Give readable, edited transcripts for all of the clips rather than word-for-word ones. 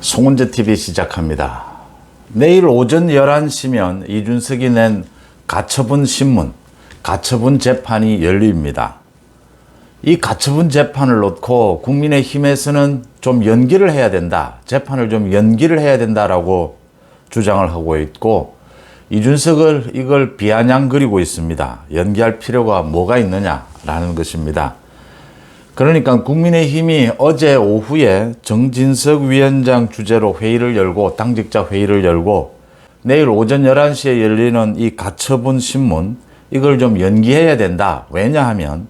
송은재 TV 시작합니다. 내일 오전 11시면 이준석이 낸 가처분 신문, 가처분 재판이 열립니다. 이 가처분 재판을 놓고 국민의힘에서는 좀 연기를 해야 된다, 재판을 좀 연기를 해야 된다라고 주장을 하고 있고, 이준석을 이걸 비아냥거리고 있습니다. 연기할 필요가 뭐가 있느냐라는 것입니다. 그러니까 국민의힘이 어제 오후에 정진석 위원장 주재로 회의를 열고, 당직자 회의를 열고, 내일 오전 11시에 열리는 이 가처분 신문, 이걸 좀 연기해야 된다. 왜냐하면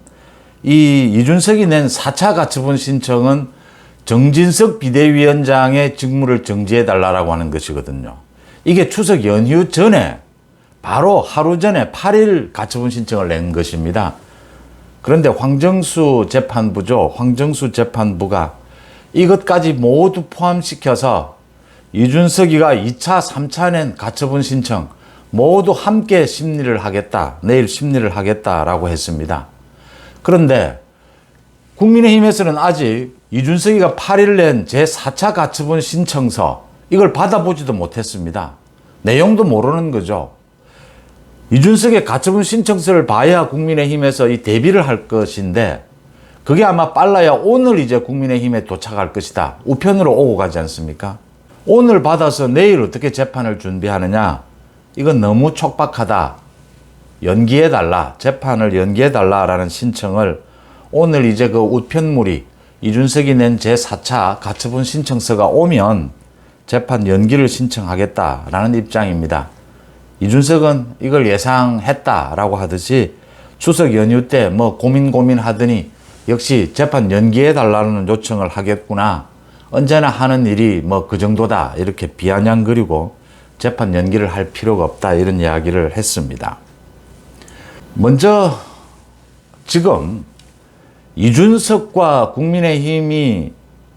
이 이준석이 낸 4차 가처분 신청은 정진석 비대위원장의 직무를 정지해달라고 하는 것이거든요. 이게 추석 연휴 전에, 바로 하루 전에 8일 가처분 신청을 낸 것입니다. 그런데 황정수 재판부죠. 황정수 재판부가 이것까지 모두 포함시켜서 이준석이가 2차, 3차 낸 가처분 신청 모두 함께 심리를 하겠다, 내일 심리를 하겠다라고 했습니다. 그런데 국민의힘에서는 아직 이준석이가 8일 낸 제4차 가처분 신청서 이걸 받아보지도 못했습니다. 내용도 모르는 거죠. 이준석의 가처분 신청서를 봐야 국민의힘에서 이 대비를 할 것인데, 그게 아마 빨라야 오늘 이제 국민의힘에 도착할 것이다. 우편으로 오고 가지 않습니까? 오늘 받아서 내일 어떻게 재판을 준비하느냐? 이건 너무 촉박하다. 연기해달라. 재판을 연기해달라라는 신청을 오늘 이제 그 우편물이 이준석이 낸 제4차 가처분 신청서가 오면 재판 연기를 신청하겠다라는 입장입니다. 이준석은 이걸 예상했다라고 하듯이 추석 연휴 때 뭐 고민하더니 역시 재판 연기해달라는 요청을 하겠구나. 언제나 하는 일이 뭐 그 정도다. 이렇게 비아냥거리고 재판 연기를 할 필요가 없다. 이런 이야기를 했습니다. 먼저 지금 이준석과 국민의힘이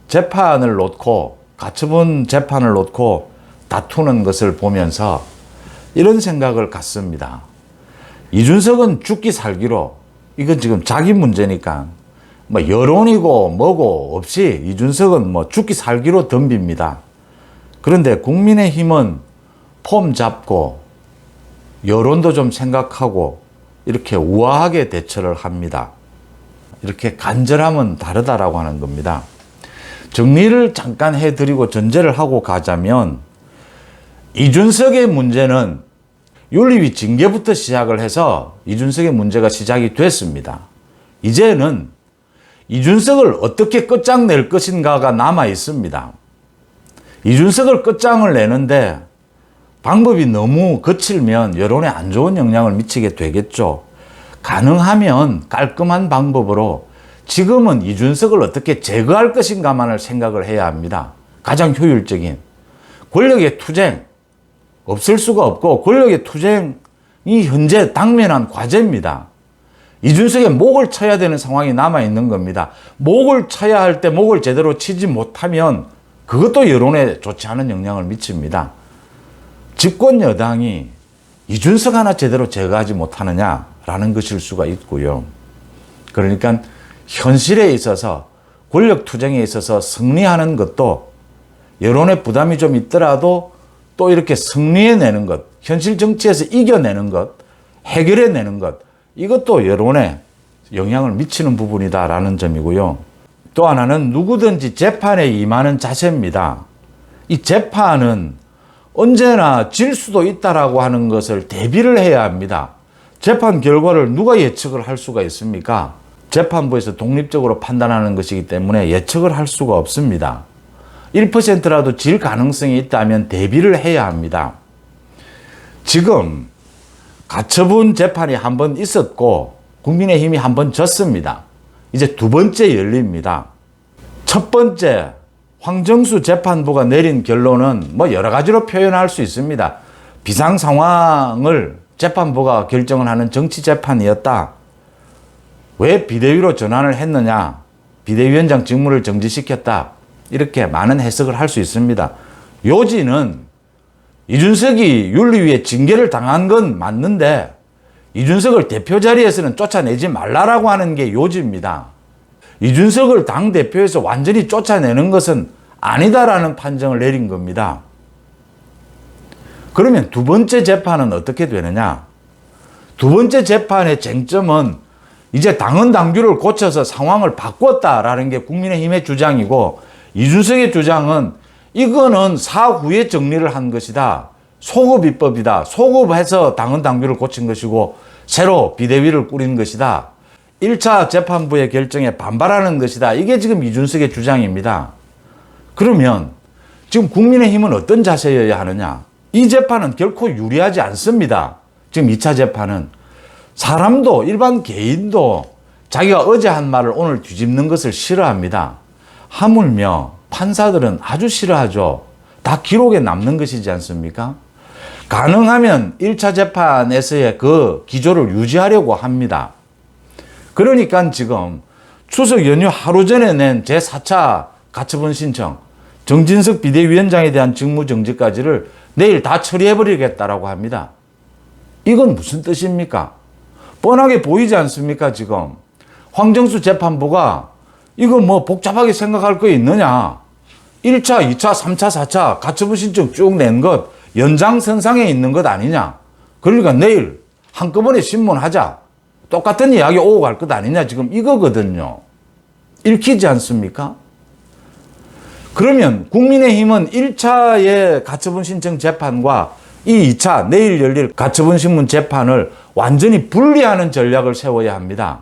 재판을 놓고, 가처분 재판을 놓고 다투는 것을 보면서 이런 생각을 갖습니다. 이준석은 죽기 살기로, 이건 지금 자기 문제니까 뭐 여론이고 뭐고 없이 이준석은 뭐 죽기 살기로 덤빕니다. 그런데 국민의힘은 폼 잡고 여론도 좀 생각하고 이렇게 우아하게 대처를 합니다. 이렇게 간절함은 다르다라고 하는 겁니다. 정리를 잠깐 해드리고 전제를 하고 가자면, 이준석의 문제는 윤리위 징계부터 시작을 해서 이준석의 문제가 시작이 됐습니다. 이제는 이준석을 어떻게 끝장낼 것인가가 남아 있습니다. 이준석을 끝장을 내는데 방법이 너무 거칠면 여론에 안 좋은 영향을 미치게 되겠죠. 가능하면 깔끔한 방법으로 지금은 이준석을 어떻게 제거할 것인가만을 생각을 해야 합니다. 가장 효율적인 권력의 투쟁, 없을 수가 없고 권력의 투쟁이 현재 당면한 과제입니다. 이준석의 목을 쳐야 되는 상황이 남아있는 겁니다. 목을 쳐야 할 때 목을 제대로 치지 못하면 그것도 여론에 좋지 않은 영향을 미칩니다. 집권 여당이 이준석 하나 제대로 제거하지 못하느냐라는 것일 수가 있고요. 그러니까 현실에 있어서, 권력 투쟁에 있어서 승리하는 것도 여론의 부담이 좀 있더라도 또 이렇게 승리해내는 것, 현실 정치에서 이겨내는 것, 해결해내는 것, 이것도 여론에 영향을 미치는 부분이다라는 점이고요. 또 하나는 누구든지 재판에 임하는 자세입니다. 이 재판은 언제나 질 수도 있다라고 하는 것을 대비를 해야 합니다. 재판 결과를 누가 예측을 할 수가 있습니까? 재판부에서 독립적으로 판단하는 것이기 때문에 예측을 할 수가 없습니다. 1%라도 질 가능성이 있다면 대비를 해야 합니다. 지금 가처분 재판이 한 번 있었고 국민의힘이 한 번 졌습니다. 이제 두 번째 열립니다. 첫 번째 황정수 재판부가 내린 결론은 뭐 여러 가지로 표현할 수 있습니다. 비상 상황을 재판부가 결정을 하는 정치 재판이었다. 왜 비대위로 전환을 했느냐? 비대위원장 직무를 정지시켰다. 이렇게 많은 해석을 할 수 있습니다. 요지는 이준석이 윤리위에 징계를 당한 건 맞는데 이준석을 대표 자리에서는 쫓아내지 말라라고 하는 게 요지입니다. 이준석을 당대표에서 완전히 쫓아내는 것은 아니다라는 판정을 내린 겁니다. 그러면 두 번째 재판은 어떻게 되느냐? 두 번째 재판의 쟁점은 이제 당헌 당규를 고쳐서 상황을 바꿨다라는 게 국민의힘의 주장이고, 이준석의 주장은 이거는 사후에 정리를 한 것이다. 소급 입법이다. 소급해서 당헌 당규를 고친 것이고 새로 비대위를 꾸린 것이다. 1차 재판부의 결정에 반발하는 것이다. 이게 지금 이준석의 주장입니다. 그러면 지금 국민의힘은 어떤 자세여야 하느냐? 이 재판은 결코 유리하지 않습니다. 지금 2차 재판은 사람도, 일반 개인도 자기가 어제 한 말을 오늘 뒤집는 것을 싫어합니다. 하물며 판사들은 아주 싫어하죠. 다 기록에 남는 것이지 않습니까? 가능하면 1차 재판에서의 그 기조를 유지하려고 합니다. 그러니까 지금 추석 연휴 하루 전에 낸 제4차 가처분 신청, 정진석 비대위원장에 대한 직무정지까지를 내일 다 처리해버리겠다라고 합니다. 이건 무슨 뜻입니까? 뻔하게 보이지 않습니까? 지금 황정수 재판부가 이거 뭐 복잡하게 생각할 거 있느냐? 1차, 2차, 3차, 4차 가처분 신청 쭉 낸 것 연장선상에 있는 것 아니냐? 그러니까 내일 한꺼번에 신문하자. 똑같은 이야기 오고 갈 것 아니냐? 지금 이거거든요. 읽히지 않습니까? 그러면 국민의힘은 1차의 가처분 신청 재판과 이 2차 내일 열릴 가처분 신문 재판을 완전히 분리하는 전략을 세워야 합니다.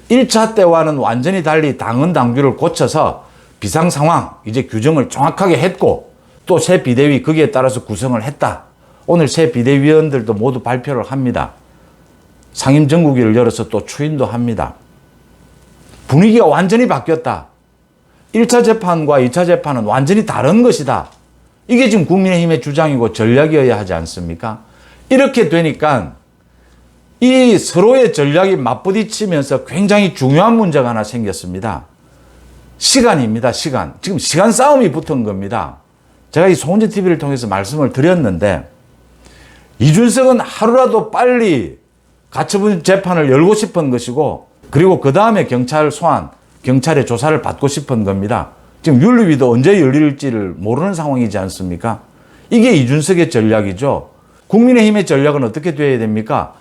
1차 때와는 완전히 달리 당헌 당규를 고쳐서 비상 상황 이제 규정을 정확하게 했고, 또 새 비대위 거기에 따라서 구성을 했다. 오늘 새 비대위원들도 모두 발표를 합니다. 상임 정국위를 열어서 또 추인도 합니다. 분위기가 완전히 바뀌었다. 1차 재판과 2차 재판은 완전히 다른 것이다. 이게 지금 국민의힘의 주장이고 전략이어야 하지 않습니까? 이렇게 되니까 이 서로의 전략이 맞부딪히면서 굉장히 중요한 문제가 하나 생겼습니다. 시간입니다. 시간. 지금 시간 싸움이 붙은 겁니다. 제가 이 송은재 TV를 통해서 말씀을 드렸는데, 이준석은 하루라도 빨리 가처분 재판을 열고 싶은 것이고, 그리고 그 다음에 경찰 소환, 경찰의 조사를 받고 싶은 겁니다. 지금 윤리위도 언제 열릴지를 모르는 상황이지 않습니까? 이게 이준석의 전략이죠. 국민의힘의 전략은 어떻게 돼야 됩니까?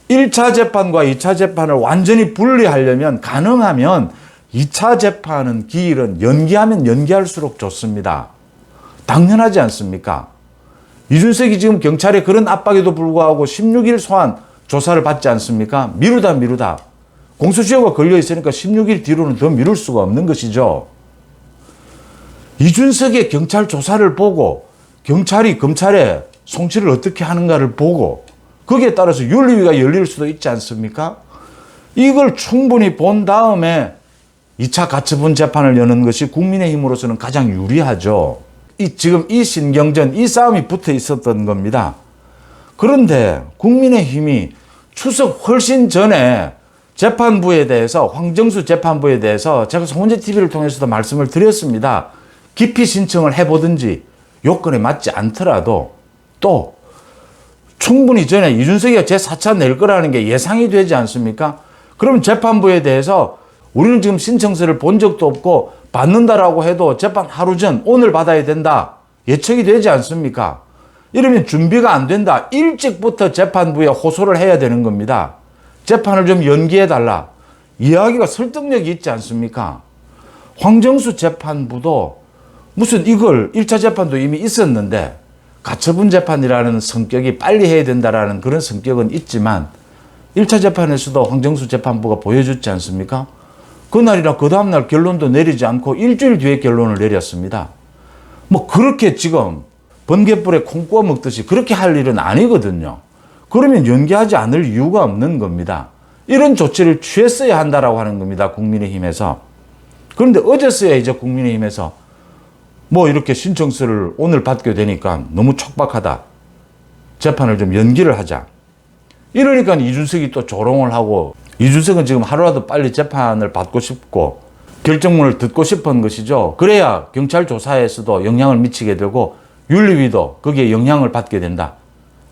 1차 재판과 2차 재판을 완전히 분리하려면, 가능하면 2차 재판은 기일은 연기하면 연기할수록 좋습니다. 당연하지 않습니까? 이준석이 지금 경찰의 그런 압박에도 불구하고 16일 소환 조사를 받지 않습니까? 미루다. 공소시효가 걸려 있으니까 16일 뒤로는 더 미룰 수가 없는 것이죠. 이준석의 경찰 조사를 보고 경찰이 검찰의 송치를 어떻게 하는가를 보고 거기에 따라서 윤리위가 열릴 수도 있지 않습니까? 이걸 충분히 본 다음에 2차 가처분 재판을 여는 것이 국민의힘으로서는 가장 유리하죠. 지금 이 신경전, 이 싸움이 붙어 있었던 겁니다. 그런데 국민의힘이 추석 훨씬 전에 재판부에 대해서, 황정수 재판부에 대해서 제가 송은재 TV를 통해서도 말씀을 드렸습니다. 기피 신청을 해보든지 요건에 맞지 않더라도 또 충분히 전에 이준석이가 제4차 낼 거라는 게 예상이 되지 않습니까? 그럼 재판부에 대해서 우리는 지금 신청서를 본 적도 없고 받는다라고 해도 재판 하루 전, 오늘 받아야 된다. 예측이 되지 않습니까? 이러면 준비가 안 된다. 일찍부터 재판부에 호소를 해야 되는 겁니다. 재판을 좀 연기해달라. 이야기가 설득력이 있지 않습니까? 황정수 재판부도 무슨 이걸 1차 재판도 이미 있었는데 가처분 재판이라는 성격이 빨리 해야 된다라는 그런 성격은 있지만 1차 재판에서도 황정수 재판부가 보여줬지 않습니까? 그날이나 그 다음날 결론도 내리지 않고 일주일 뒤에 결론을 내렸습니다. 뭐 그렇게 지금 번갯불에 콩 구워 먹듯이 그렇게 할 일은 아니거든요. 그러면 연기하지 않을 이유가 없는 겁니다. 이런 조치를 취했어야 한다라고 하는 겁니다. 국민의힘에서. 그런데 어제서야 이제 국민의힘에서 뭐 이렇게 신청서를 오늘 받게 되니까 너무 촉박하다. 재판을 좀 연기를 하자. 이러니까 이준석이 또 조롱을 하고, 이준석은 지금 하루라도 빨리 재판을 받고 싶고 결정문을 듣고 싶은 것이죠. 그래야 경찰 조사에서도 영향을 미치게 되고 윤리위도 거기에 영향을 받게 된다.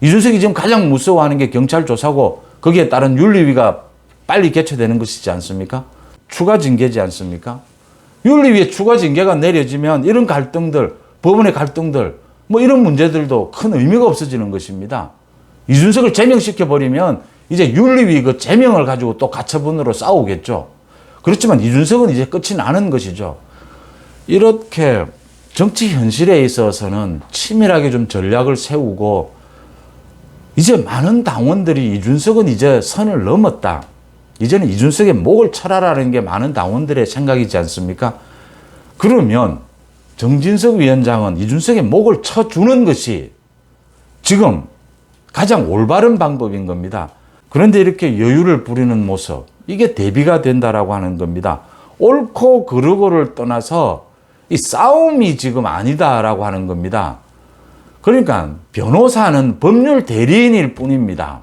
이준석이 지금 가장 무서워하는 게 경찰 조사고 거기에 따른 윤리위가 빨리 개최되는 것이지 않습니까? 추가 징계지 않습니까? 윤리위에 추가 징계가 내려지면 이런 갈등들, 법원의 갈등들, 뭐 이런 문제들도 큰 의미가 없어지는 것입니다. 이준석을 제명시켜버리면 이제 윤리위 그 제명을 가지고 또 가처분으로 싸우겠죠. 그렇지만 이준석은 이제 끝이 나는 것이죠. 이렇게 정치 현실에 있어서는 치밀하게 좀 전략을 세우고 이제 많은 당원들이 이준석은 이제 선을 넘었다. 이제는 이준석의 목을 쳐라라는 게 많은 당원들의 생각이지 않습니까? 그러면 정진석 위원장은 이준석의 목을 쳐주는 것이 지금 가장 올바른 방법인 겁니다. 그런데 이렇게 여유를 부리는 모습, 이게 대비가 된다라고 하는 겁니다. 옳고 그르고를 떠나서 이 싸움이 지금 아니다라고 하는 겁니다. 그러니까 변호사는 법률 대리인일 뿐입니다.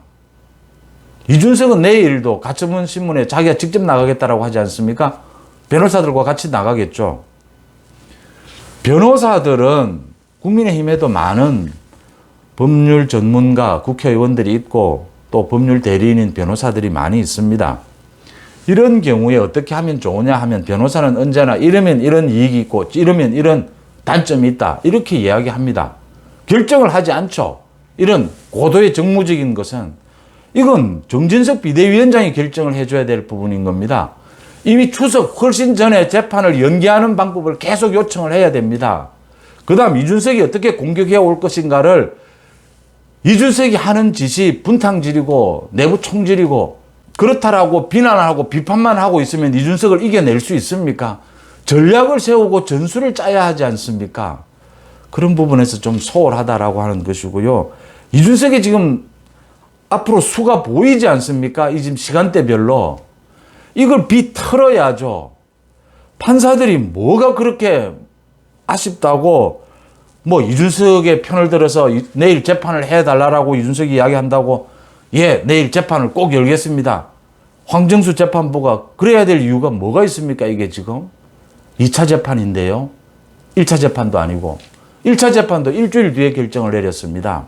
이준석은 내일도 가처분 신문에 자기가 직접 나가겠다라고 하지 않습니까? 변호사들과 같이 나가겠죠. 변호사들은 국민의힘에도 많은 법률 전문가, 국회의원들이 있고 또 법률 대리인인 변호사들이 많이 있습니다. 이런 경우에 어떻게 하면 좋으냐 하면 변호사는 언제나 이러면 이런 이익이 있고 이러면 이런 단점이 있다. 이렇게 이야기합니다. 결정을 하지 않죠. 이런 고도의 정무적인 것은 이건 정진석 비대위원장이 결정을 해줘야 될 부분인 겁니다. 이미 추석 훨씬 전에 재판을 연기하는 방법을 계속 요청을 해야 됩니다. 그 다음 이준석이 어떻게 공격해 올 것인가를 이준석이 하는 짓이 분탕질이고 내부 총질이고 그렇다라고 비난하고 비판만 하고 있으면 이준석을 이겨낼 수 있습니까? 전략을 세우고 전술을 짜야 하지 않습니까? 그런 부분에서 좀 소홀하다라고 하는 것이고요. 이준석이 지금 앞으로 수가 보이지 않습니까? 이 지금 시간대별로. 이걸 비틀어야죠. 판사들이 뭐가 그렇게 아쉽다고 뭐 이준석의 편을 들어서 내일 재판을 해달라고 이준석이 이야기한다고 예, 내일 재판을 꼭 열겠습니다. 황정수 재판부가 그래야 될 이유가 뭐가 있습니까? 이게 지금 2차 재판인데요. 1차 재판도 아니고 1차 재판도 일주일 뒤에 결정을 내렸습니다.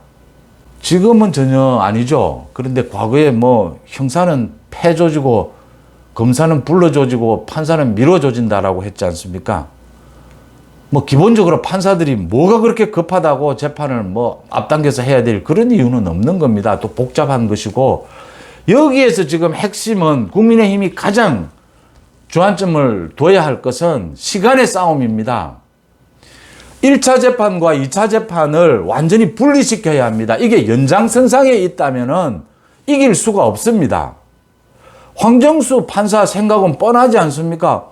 지금은 전혀 아니죠. 그런데 과거에 뭐 형사는 패조지고 검사는 불러조지고 판사는 밀어조진다라고 했지 않습니까? 뭐 기본적으로 판사들이 뭐가 그렇게 급하다고 재판을 뭐 앞당겨서 해야 될 그런 이유는 없는 겁니다. 또 복잡한 것이고 여기에서 지금 핵심은 국민의힘이 가장 주안점을 둬야 할 것은 시간의 싸움입니다. 1차 재판과 2차 재판을 완전히 분리시켜야 합니다. 이게 연장선상에 있다면은 이길 수가 없습니다. 황정수 판사 생각은 뻔하지 않습니까?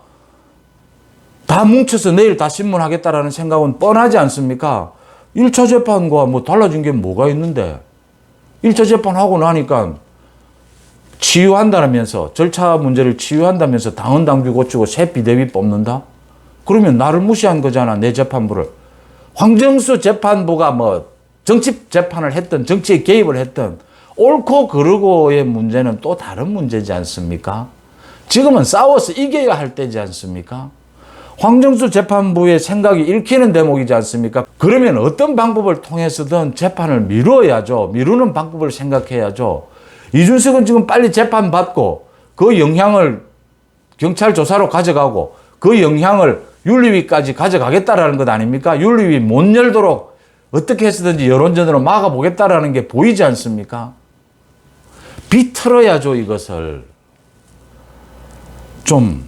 다 뭉쳐서 내일 다 신문하겠다라는 생각은 뻔하지 않습니까? 1차 재판과 뭐 달라진 게 뭐가 있는데 1차 재판하고 나니까 치유한다면서 절차 문제를 치유한다면서 당헌 당규 고치고 새 비대위 뽑는다? 그러면 나를 무시한 거잖아, 내 재판부를. 황정수 재판부가 뭐 정치 재판을 했던 정치에 개입을 했던 옳고 그르고의 문제는 또 다른 문제지 않습니까? 지금은 싸워서 이겨야 할 때지 않습니까? 황정수 재판부의 생각이 읽히는 대목이지 않습니까? 그러면 어떤 방법을 통해서든 재판을 미뤄야죠. 미루는 방법을 생각해야죠. 이준석은 지금 빨리 재판받고 그 영향을 경찰 조사로 가져가고 그 영향을 윤리위까지 가져가겠다라는 것 아닙니까? 윤리위 못 열도록 어떻게 해서든지 여론전으로 막아보겠다라는 게 보이지 않습니까? 비틀어야죠, 이것을. 좀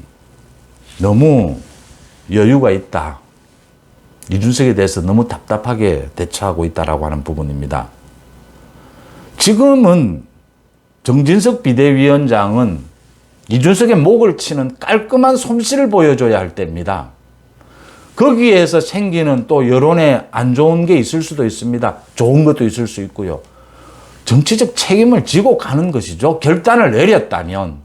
너무 여유가 있다. 이준석에 대해서 너무 답답하게 대처하고 있다라고 하는 부분입니다. 지금은 정진석 비대위원장은 이준석의 목을 치는 깔끔한 솜씨를 보여줘야 할 때입니다. 거기에서 생기는 또 여론에 안 좋은 게 있을 수도 있습니다. 좋은 것도 있을 수 있고요. 정치적 책임을 지고 가는 것이죠. 결단을 내렸다면.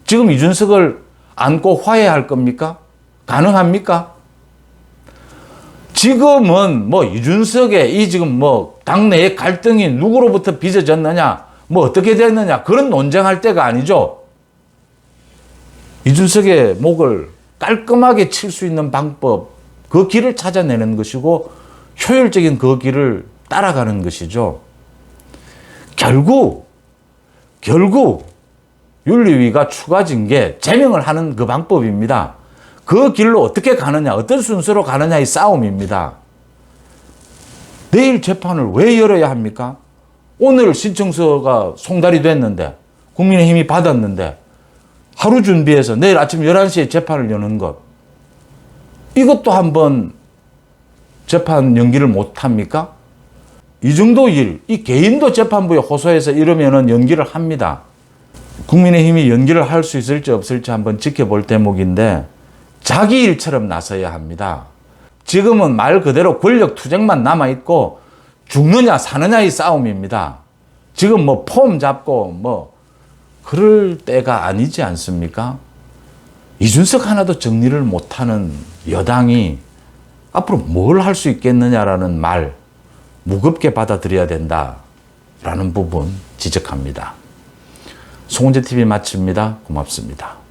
지금 이준석을 안고 화해할 겁니까? 가능합니까? 지금은 뭐 이준석의 이 지금 뭐 당내의 갈등이 누구로부터 빚어졌느냐, 뭐 어떻게 됐느냐, 그런 논쟁할 때가 아니죠. 이준석의 목을 깔끔하게 칠 수 있는 방법, 그 길을 찾아내는 것이고 효율적인 그 길을 따라가는 것이죠. 결국 윤리위가 추가 징계, 제명을 하는 그 방법입니다. 그 길로 어떻게 가느냐, 어떤 순서로 가느냐의 싸움입니다. 내일 재판을 왜 열어야 합니까? 오늘 신청서가 송달이 됐는데, 국민의힘이 받았는데, 하루 준비해서 내일 아침 11시에 재판을 여는 것. 이것도 한번 재판 연기를 못 합니까? 이 정도 일, 이 개인도 재판부에 호소해서 이러면은 연기를 합니다. 국민의힘이 연기를 할 수 있을지 없을지 한번 지켜볼 대목인데, 자기 일처럼 나서야 합니다. 지금은 말 그대로 권력 투쟁만 남아있고, 죽느냐 사느냐의 싸움입니다. 지금 뭐 폼 잡고 뭐, 그럴 때가 아니지 않습니까? 이준석 하나도 정리를 못하는 여당이 앞으로 뭘 할 수 있겠느냐라는 말, 무겁게 받아들여야 된다라는 부분 지적합니다. 송은재 TV 마칩니다. 고맙습니다.